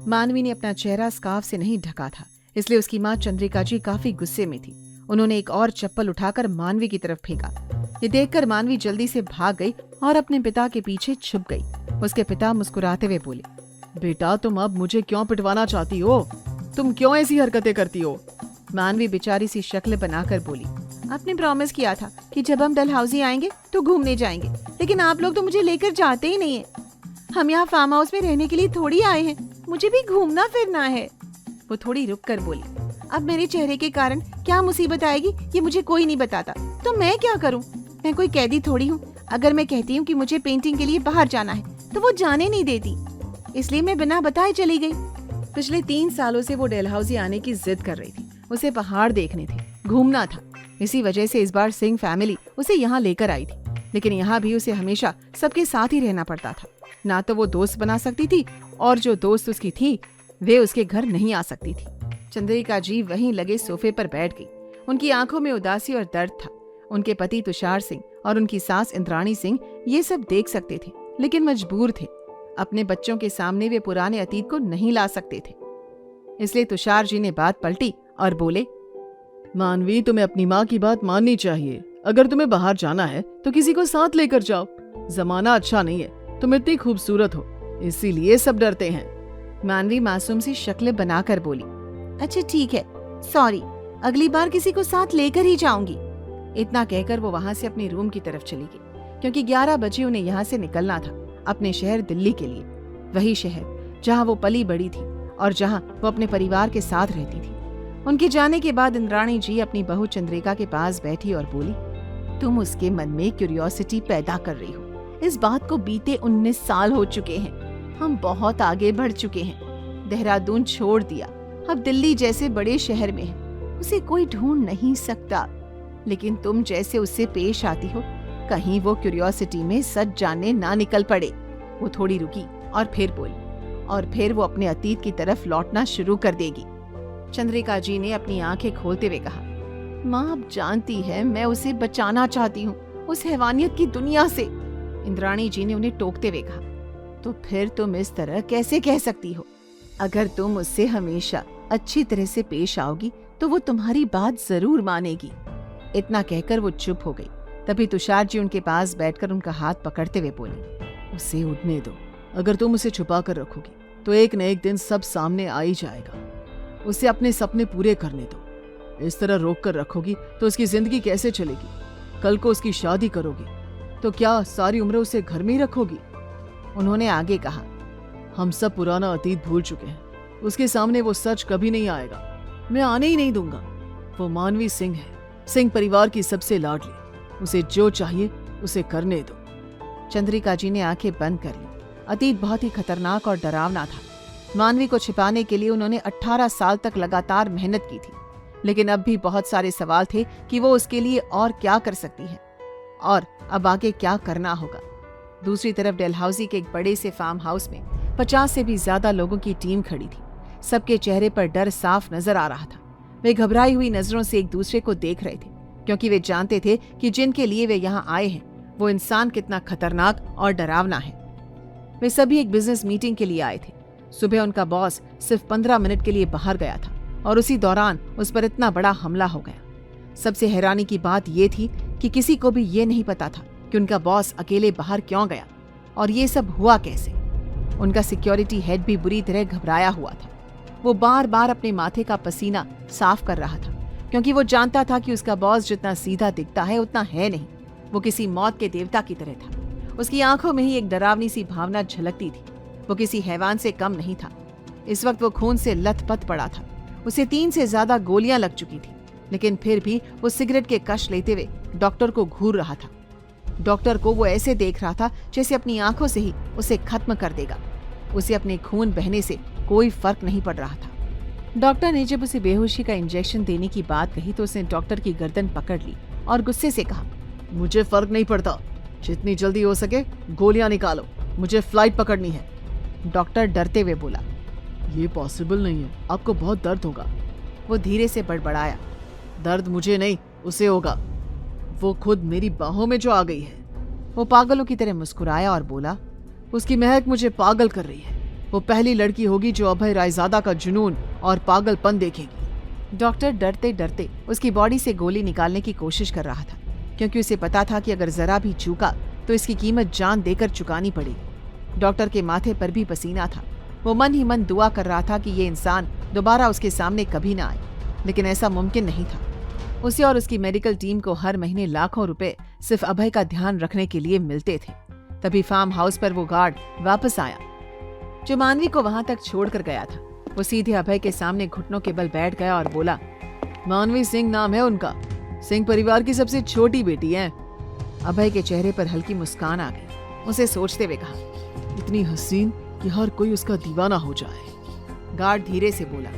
मानवी ने अपना चेहरा स्कार्फ से नहीं ढका था, इसलिए उसकी माँ चंद्रिका जी काफी गुस्से में थी। उन्होंने एक और चप्पल उठाकर मानवी की तरफ फेंका। ये देखकर मानवी जल्दी से भाग गई और अपने पिता के पीछे छुप गई। उसके पिता मुस्कुराते हुए बोले, बेटा तुम अब मुझे क्यों पिटवाना चाहती हो? तुम क्यों ऐसी हरकतें करती हो? मानवी बेचारी सी शक्ल बनाकर बोली, आपने प्रॉमिस किया था कि जब हम डलहौजी आएंगे तो घूमने जाएंगे, लेकिन आप लोग तो मुझे लेकर जाते ही नहीं है। हम यहाँ फार्म हाउस में रहने के लिए थोड़ी आए हैं, मुझे भी घूमना फिरना है। वो थोड़ी रुक कर बोली, अब मेरे चेहरे के कारण क्या मुसीबत आएगी ये मुझे कोई नहीं बताता, तो मैं क्या करूँ? मैं कोई कैदी थोड़ी हूँ। अगर मैं कहती हूँ कि मुझे पेंटिंग के लिए बाहर जाना है तो वो जाने नहीं देती, इसलिए मैं बिना बताए चली गई। पिछले 3 सालों से वो डलहौजी आने की जिद कर रही थी। उसे पहाड़ देखने थे, घूमना था। इसी वजह से इस बार सिंह फैमिली उसे यहाँ लेकर आई थी, लेकिन यहाँ भी उसे हमेशा सबके साथ ही रहना पड़ता था। ना तो वो दोस्त बना सकती थी और जो दोस्त उसकी थी वे उसके घर नहीं आ सकती थी। चंद्रिका जी वहीं लगे सोफे पर बैठ गई। उनकी आंखों में उदासी और दर्द था। उनके पति तुषार सिंह और उनकी सास इंद्राणी सिंह ये सब देख सकते थे, लेकिन मजबूर थे। अपने बच्चों के सामने वे पुराने अतीत को नहीं ला सकते थे। इसलिए तुषार जी ने बात पलटी और बोले, मानवी तुम्हें अपनी माँ की बात माननी चाहिए। अगर तुम्हें बाहर जाना है तो किसी को साथ लेकर जाओ। जमाना अच्छा नहीं है, तुम इतनी खूबसूरत हो, इसीलिए सब डरते हैं। मानवी मासूम सी शक्ल बनाकर बोली, अच्छा ठीक है, सॉरी, अगली बार किसी को साथ लेकर ही जाऊंगी। इतना कहकर वो वहाँ से अपने रूम की तरफ चली गई, क्योंकि 11 बजे उन्हें यहाँ से निकलना था, अपने शहर दिल्ली के लिए। वही शहर जहाँ वो पली बड़ी थी और जहाँ वो अपने परिवार के साथ रहती थी। उनके जाने के बाद इंद्राणी जी अपनी बहू चंद्रिका के पास बैठी और बोली, तुम उसके मन में क्यूरियोसिटी पैदा कर रही हो। इस बात को बीते 19 साल हो चुके हैं। हम बहुत आगे बढ़ चुके हैं। देहरादून छोड़ दिया, अब दिल्ली जैसे बड़े शहर में है। उसे कोई ढूंढ नहीं सकता, लेकिन तुम जैसे उससे पेश आती हो, कहीं वो क्यूरियोसिटी में सच जानने ना निकल पड़े। वो थोड़ी रुकी और फिर बोली, और फिर वो अपने अतीत की तरफ लौटना शुरू कर देगी। चंद्रिका जी ने अपनी आंखें खोलते हुए कहा, माँ अब जानती है मैं उसे बचाना चाहती हूँ उस हैवानियत की दुनिया से। इंद्राणी जी ने उन्हें टोकते हुए कहा, तो फिर तुम इस तरह कैसे कह सकती हो? अगर तुम उससे हमेशा अच्छी तरह से पेश आओगी तो वो तुम्हारी बात जरूर मानेगी। इतना कहकर वो चुप हो गई। तभी तुषार जी उनके पास बैठकर उनका हाथ पकड़ते हुए बोले, उसे उड़ने दो। अगर तुम उसे छुपा कर रखोगी तो एक न एक दिन सब सामने आ ही जाएगा। उसे अपने सपने पूरे करने दो। इस तरह रोक कर रखोगी तो उसकी जिंदगी कैसे चलेगी? कल को उसकी शादी करोगी तो क्या सारी उम्र उसे घर में ही रखोगी? उन्होंने आगे कहा, हम सब पुराना अतीत भूल चुके हैं। उसके सामने वो सच कभी नहीं आएगा। मैं आने ही नहीं दूंगा। वो मानवी सिंह है, सिंह परिवार की सबसे लाडली। उसे जो चाहिए उसे करने दो। चंद्रिका जी ने आंखें बंद कर ली। अतीत बहुत ही खतरनाक और डरावना था। मानवी को छिपाने के लिए उन्होंने 18 साल तक लगातार मेहनत की थी, लेकिन अब भी बहुत सारे सवाल थे कि वो उसके लिए और क्या कर सकती है और अब आगे क्या करना होगा। दूसरी तरफ डलहौजी के एक बड़े से फार्म हाउस में 50 से भी ज्यादा लोगों की टीम खड़ी थी। सबके चेहरे पर डर साफ नजर आ रहा था। वे घबराई हुई नजरों से एक दूसरे को देख रहे थे, क्योंकि वे जानते थे कि जिनके लिए वे यहाँ आए हैं वो इंसान कितना खतरनाक और डरावना है। वे सभी एक बिजनेस मीटिंग के लिए आए थे। सुबह उनका बॉस सिर्फ 15 मिनट के लिए बाहर गया था और उसी दौरान उस पर इतना बड़ा हमला हो गया। सबसे हैरानी की बात ये थी कि किसी को भी ये नहीं पता था कि उनका बॉस अकेले बाहर क्यों गया और ये सब हुआ कैसे। उनका सिक्योरिटी हेड भी बुरी तरह घबराया हुआ था। वो बार बार अपने माथे का पसीना साफ कर रहा था, क्योंकि वो जानता था कि उसका बॉस जितना सीधा दिखता है उतना है नहीं। वो किसी मौत के देवता की तरह था। उसकी आंखों में ही एक डरावनी सी भावना झलकती थी। वो किसी हैवान से कम नहीं था। इस वक्त वो खून से लथपथ पड़ा था। उसे 3 से ज्यादा गोलियां लग चुकी थी, लेकिन फिर भी वो सिगरेट के कश लेते हुए डॉक्टर को घूर रहा था। डॉक्टर को वो ऐसे देख रहा था जैसे अपनी आंखों से ही उसे खत्म कर देगा। उसे अपने खून बहने से कोई फर्क नहीं पड़ रहा था। डॉक्टर ने जब उसे बेहोशी का इंजेक्शन देने की बात कही तो उसने डॉक्टर की गर्दन पकड़ ली और गुस्से से कहा, मुझे फर्क नहीं पड़ता, जितनी जल्दी हो सके गोलियां निकालो, मुझे फ्लाइट पकड़नी है। डॉक्टर डरते हुए बोला, ये पॉसिबल नहीं है, आपको बहुत दर्द होगा। वो धीरे से बड़बड़ाया, दर्द मुझे नहीं उसे होगा, वो खुद मेरी बाहों में जो आ गई है। वो पागलों की तरह मुस्कुराया और बोला, उसकी महक मुझे पागल कर रही है। वो पहली लड़की होगी जो अभय रायजादा का जुनून और पागलपन देखेगी। डॉक्टर डरते डरते उसकी बॉडी से गोली निकालने की कोशिश कर रहा था, क्योंकि उसे पता था कि अगर जरा भी चूका तो इसकी कीमत जान देकर चुकानी पड़ेगी। डॉक्टर के माथे पर भी पसीना था। वो मन ही मन दुआ कर रहा था कि ये इंसान दोबारा उसके सामने कभी ना आए, लेकिन ऐसा मुमकिन नहीं था। उसे और उसकी मेडिकल टीम को हर महीने लाखों रुपए सिर्फ अभय का ध्यान रखने के लिए मिलते थे। तभी फार्म हाउस पर वो गार्ड वापस आया जो मानवी को वहां तक छोड़कर गया था। वो सीधे अभय के सामने घुटनों के बल बैठ गया और बोला, मानवी सिंह नाम है उनका, सिंह परिवार की सबसे छोटी बेटी है। अभय के चेहरे पर हल्की मुस्कान आ गई। उसे सोचते हुए कहा, इतनी हसीन कि हर कोई उसका दीवाना हो जाए। गार्ड धीरे से बोला,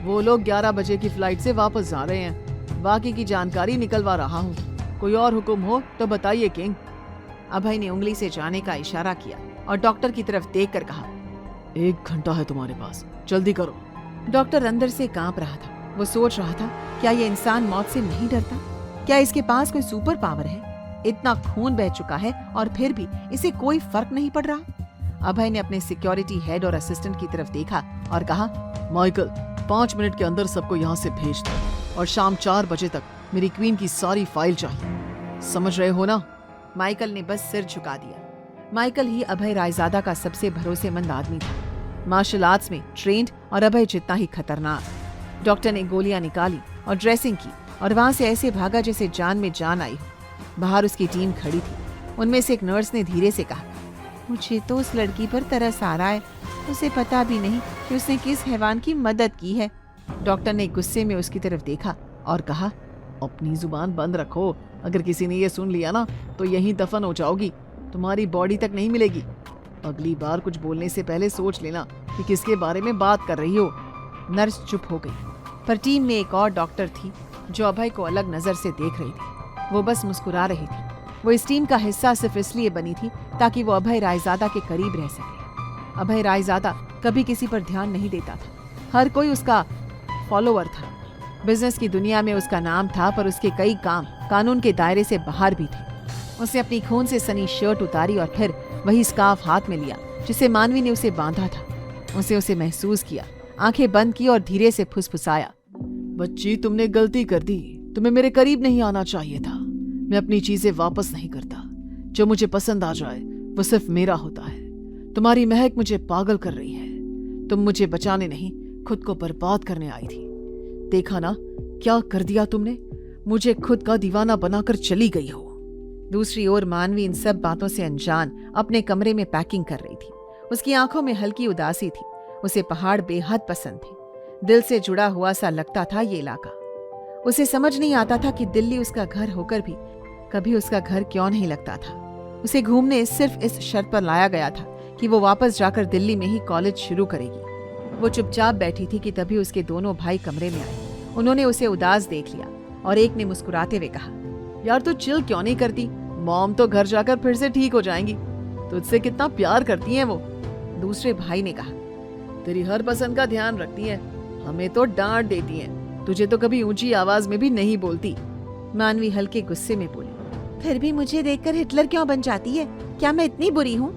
वो लोग 11 बजे की फ्लाइट से वापस जा रहे हैं। बाकी की जानकारी निकलवा रहा हूँ। कोई और हुक्म हो तो बताइए किंग। अभय ने उंगली से जाने का इशारा किया और डॉक्टर की तरफ देखकर कहा, 1 घंटा है तुम्हारे पास, जल्दी करो। डॉक्टर अंदर से कांप रहा था। वो सोच रहा था, क्या ये इंसान मौत से नहीं डरता? क्या इसके पास कोई सुपर पावर है? इतना खून बह चुका है और फिर भी इसे कोई फर्क नहीं पड़ रहा। अभय ने अपने सिक्योरिटी हेड और असिस्टेंट की तरफ देखा और कहा, माइकल 5 मिनट के अंदर सबको यहाँ से भेज दो और शाम 4 बजे तक मेरी क्वीन की सारी फाइल चाहिए। समझ रहे हो ना? माइकल ने बस सिर झुका दिया। माइकल ही अभय रायजादा का सबसे भरोसेमंद आदमी था, मार्शल आर्ट्स में ट्रेंड और अभय जितना ही खतरनाक। डॉक्टर ने गोलियां निकाली और ड्रेसिंग की और वहां से ऐसे भागा जैसे जान में जान आई हो। बाहर उसकी टीम खड़ी थी। उनमें से एक नर्स ने धीरे से कहा, मुझे तो उस लड़की पर तरस आ रहा है। उसे पता भी नहीं कि उसने किस हैवान की मदद की है। डॉक्टर ने गुस्से में उसकी तरफ देखा और कहा, अपनी जुबान बंद रखो। अगर किसी ने ये सुन लिया ना तो यहीं दफन हो जाओगी, तुम्हारी बॉडी तक नहीं मिलेगी। अगली बार कुछ बोलने से पहले सोच लेना कि किसके बारे में बात कर रही हो। नर्स चुप हो गई, पर टीम में एक और डॉक्टर थी जो अभय को अलग नजर से देख रही थी। वो बस मुस्कुरा रही थी। वो इस टीम का हिस्सा सिर्फ इसलिए बनी थी ताकि वो अभय रायजादा के करीब रह सके। अभय रायजादा कभी किसी पर ध्यान नहीं देता था। हर कोई उसका फॉलोअर था। बिजनेस की दुनिया में उसका नाम था, पर उसके कई काम कानून के दायरे से बाहर भी थे। उसने अपनी खून से सनी शर्ट उतारी और फिर वही स्कार्फ हाथ में लिया जिसे मानवी ने उसे बांधा था। उसे महसूस किया, आंखें बंद की और धीरे से फुसफुसाया, बच्ची तुमने गलती कर दी। तुम्हें मेरे करीब नहीं आना चाहिए था। मैं अपनी चीजें वापस नहीं करता। जो मुझे पसंद आ जाए वो सिर्फ मेरा होता है। तुम्हारी महक मुझे पागल कर रही है। तुम मुझे बचाने नहीं, खुद को बर्बाद करने आई थी। देखा ना क्या कर दिया तुमने? मुझे खुद का दीवाना बनाकर चली गई हो। दूसरी ओर मानवी इन सब बातों से अनजान अपने कमरे में पैकिंग कर रही थी। उसकी आंखों में हल्की उदासी थी। उसे पहाड़ बेहद पसंद थे। दिल से जुड़ा हुआ सा लगता था ये इलाका। उसे समझ नहीं आता था कि दिल्ली उसका घर होकर भी कभी उसका घर क्यों नहीं लगता था। उसे घूमने सिर्फ इस शर्त पर लाया गया था कि वो वापस जाकर दिल्ली में ही कॉलेज शुरू करेगी। वो चुपचाप बैठी थी कि तभी उसके दोनों भाई कमरे में आए। उन्होंने उसे उदास देख लिया और एक ने मुस्कुराते हुए कहा, यार तू चिल क्यों नहीं करती? मॉम तो घर जाकर फिर से ठीक हो जाएंगी। तुझसे कितना प्यार करती हैं वो। दूसरे भाई ने कहा, तेरी हर पसंद का ध्यान रखती हैं, हमें तो डांट देती हैं। तुझे तो कभी ऊंची आवाज में भी नहीं बोलती। मानवी हल्के गुस्से में बोली, फिर भी मुझे देखकर हिटलर क्यों बन जाती है? क्या मैं इतनी बुरी हूँ?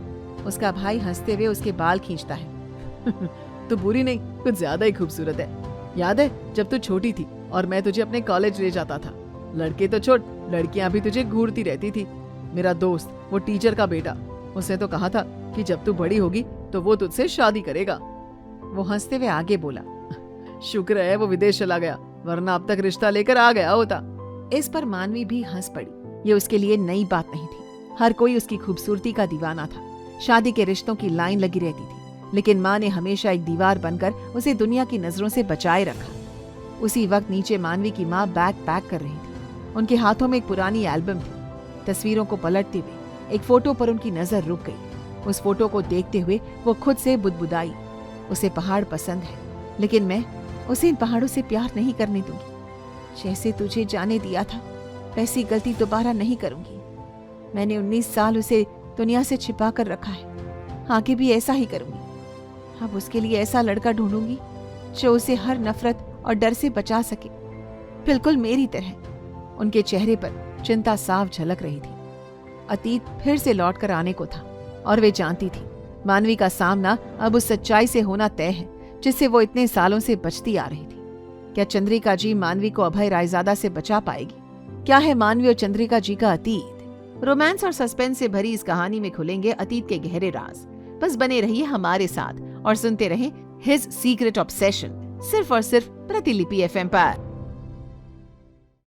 उसका भाई हंसते हुए उसके बाल खींचता है। तू बुरी नहीं, कुछ ज्यादा ही खूबसूरत है। याद है जब तू छोटी थी और मैं तुझे अपने कॉलेज ले जाता था? लड़के तो छोड़, लड़कियां भी तुझे घूरती रहती थी। मेरा दोस्त, वो टीचर का बेटा, उसने तो कहा था कि जब तू बड़ी होगी तो वो तुझसे शादी करेगा। वो हंसते हुए आगे बोला, शुक्र है वो विदेश चला गया, वरना अब तक रिश्ता लेकर आ गया होता। इस पर मानवी भी हंस पड़ी। ये उसके लिए नई बात नहीं थी। हर कोई उसकी खूबसूरती का दीवाना था। शादी के रिश्तों की लाइन लगी रहती थी, लेकिन माँ ने हमेशा एक दीवार बनकर उसे दुनिया की नजरों से बचाए रखा। उसी वक्त नीचे मानवी की माँ बैग पैक कर रही थी। उनके हाथों में एक पुरानी एल्बम थी। तस्वीरों को पलटते हुए एक फोटो पर उनकी नजर रुक गई। उस फोटो को देखते हुए वो खुद से बुदबुदाई, उसे पहाड़ पसंद है, लेकिन मैं उसे इन पहाड़ों से प्यार नहीं करने दूंगी। जैसे तुझे जाने दिया था वैसी गलती दोबारा नहीं करूंगी। मैंने 19 साल उसे दुनिया से छिपा कर रखा है, आगे भी ऐसा ही करूंगी। अब उसके लिए ऐसा लड़का ढूंढूंगी जो उसे हर नफरत और डर से बचा सके, बिल्कुल मेरी तरह। उनके चेहरे पर चिंता साफ झलक रही थी। अतीत फिर से लौट कर आने को था और वे जानती थी मानवी का सामना अब उस सच्चाई से होना तय है जिससे वो इतने सालों से बचती आ रही थी। क्या चंद्रिका जी मानवी को अभय रायजादा से बचा पाएगी? क्या है मानवी और चंद्रिका जी का अतीत? रोमांस और सस्पेंस से भरी इस कहानी में खुलेंगे अतीत के गहरे राज। बस बने रहिए हमारे साथ और सुनते रहें हिज सीक्रेट ऑब्सेशन, सिर्फ और सिर्फ प्रतिलिपि FM पर।